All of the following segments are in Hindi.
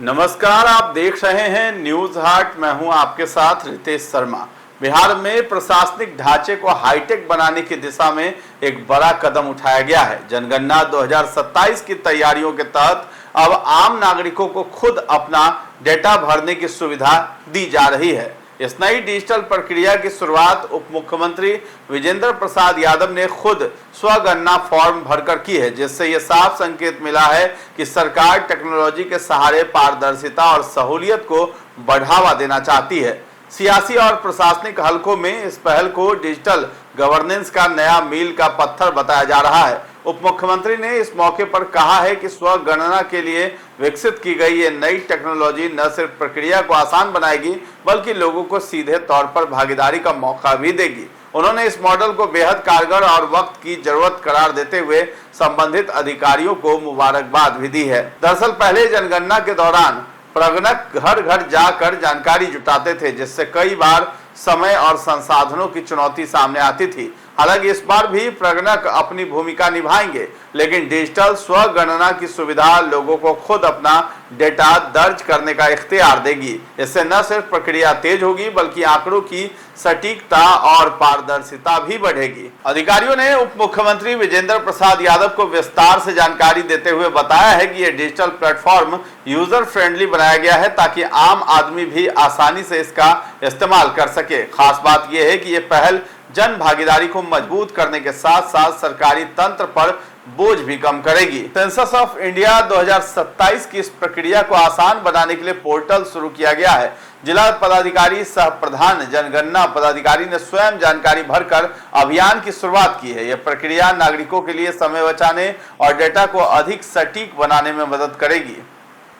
नमस्कार, आप देख रहे हैं न्यूज हाट। मैं हूं आपके साथ रितेश शर्मा। बिहार में प्रशासनिक ढांचे को हाईटेक बनाने की दिशा में एक बड़ा कदम उठाया गया है। जनगणना 2027 की तैयारियों के तहत अब आम नागरिकों को खुद अपना डेटा भरने की सुविधा दी जा रही है। इस नई डिजिटल प्रक्रिया की शुरुआत उप मुख्यमंत्री विजेंद्र प्रसाद यादव ने खुद स्वगणना फॉर्म भरकर की है, जिससे यह साफ संकेत मिला है कि सरकार टेक्नोलॉजी के सहारे पारदर्शिता और सहूलियत को बढ़ावा देना चाहती है। सियासी और प्रशासनिक हलकों में इस पहल को डिजिटल गवर्नेंस का नया मील का पत्थर बताया जा रहा है। उप मुख्यमंत्री ने इस मौके पर कहा है कि स्वगणना के लिए विकसित की गई ये नई टेक्नोलॉजी न सिर्फ प्रक्रिया को आसान बनाएगी, बल्कि लोगों को सीधे तौर पर भागीदारी का मौका भी देगी। उन्होंने इस मॉडल को बेहद कारगर और वक्त की जरूरत करार देते हुए संबंधित अधिकारियों को मुबारकबाद भी दी है। दरअसल पहले जनगणना के दौरान प्रगणक घर घर जाकर जानकारी जुटाते थे, जिससे कई बार समय और संसाधनों की चुनौती सामने आती थी। हालांकि इस बार भी प्रगणक अपनी भूमिका निभाएंगे, लेकिन डिजिटल स्वगणना की सुविधा लोगों को खुद अपना डेटा दर्ज करने का इख्तियार देगी। इससे न सिर्फ प्रक्रिया तेज होगी, बल्कि आंकड़ों की सटीकता और पारदर्शिता भी बढ़ेगी। अधिकारियों ने उप मुख्यमंत्री विजेंद्र प्रसाद यादव को विस्तार से जानकारी देते हुए बताया है कि यह डिजिटल प्लेटफॉर्म यूजर फ्रेंडली बनाया गया है, ताकि आम आदमी भी आसानी से इसका इस्तेमाल कर सके। खास बात यह है कि यह पहल जन भागीदारी को मजबूत करने के साथ साथ सरकारी तंत्र पर बोझ भी कम करेगी। सेंसस ऑफ इंडिया 2027 की इस प्रक्रिया को आसान बनाने के लिए पोर्टल शुरू किया गया है। जिला पदाधिकारी सह प्रधान जनगणना पदाधिकारी ने स्वयं जानकारी भरकर अभियान की शुरुआत की है। यह प्रक्रिया नागरिकों के लिए समय बचाने और डेटा को अधिक सटीक बनाने में मदद करेगी।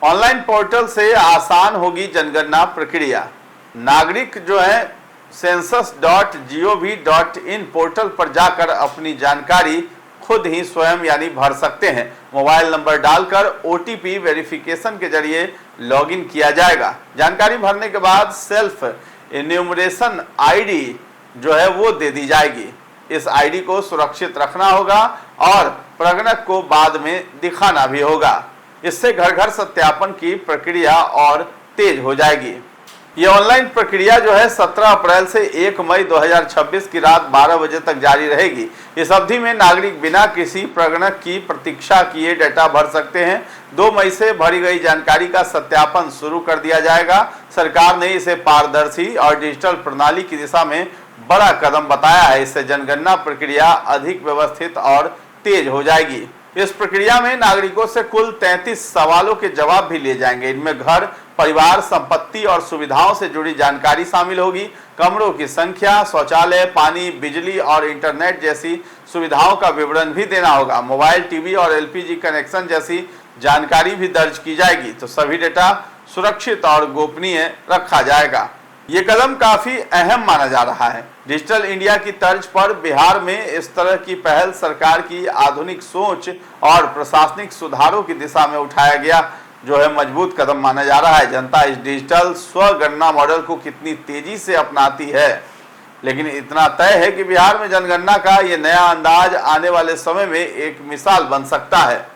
ऑनलाइन पोर्टल से आसान होगी जनगणना प्रक्रिया। नागरिक जो है census.gov.in पोर्टल पर जाकर अपनी जानकारी खुद ही स्वयं यानी भर सकते हैं। मोबाइल नंबर डालकर OTP वेरिफिकेशन के जरिए लॉगिन किया जाएगा। जानकारी भरने के बाद सेल्फ इन्यूमरेशन ID जो है वो दे दी जाएगी। इस ID को सुरक्षित रखना होगा और प्रगणक को बाद में दिखाना भी होगा। इससे घर घर सत्यापन की प्रक्रिया और तेज हो जाएगी। ये ऑनलाइन प्रक्रिया जो है 17 अप्रैल से 1 मई 2026 की रात 12 बजे तक जारी रहेगी। इस अवधि में नागरिक बिना किसी प्रगणक की प्रतीक्षा किए डेटा भर सकते हैं। 2 मई से भरी गई जानकारी का सत्यापन शुरू कर दिया जाएगा। सरकार ने इसे पारदर्शी और डिजिटल प्रणाली की दिशा में बड़ा कदम बताया है। इससे जनगणना प्रक्रिया अधिक व्यवस्थित और तेज हो जाएगी। इस प्रक्रिया में नागरिकों से कुल 33 सवालों के जवाब भी लिए जाएंगे। इनमें घर, परिवार, संपत्ति और सुविधाओं से जुड़ी जानकारी शामिल होगी। कमरों की संख्या, शौचालय, पानी, बिजली और इंटरनेट जैसी सुविधाओं का विवरण भी देना होगा। मोबाइल, टीवी और LPG कनेक्शन जैसी जानकारी भी दर्ज की जाएगी। तो सभी डेटा सुरक्षित और गोपनीय रखा जाएगा। ये कदम काफी अहम माना जा रहा है। डिजिटल इंडिया की तर्ज पर बिहार में इस तरह की पहल सरकार की आधुनिक सोच और प्रशासनिक सुधारों की दिशा में उठाया गया जो है मजबूत कदम माना जा रहा है। जनता इस डिजिटल स्वगणना मॉडल को कितनी तेजी से अपनाती है, लेकिन इतना तय है कि बिहार में जनगणना का ये नया अंदाज आने वाले समय में एक मिसाल बन सकता है।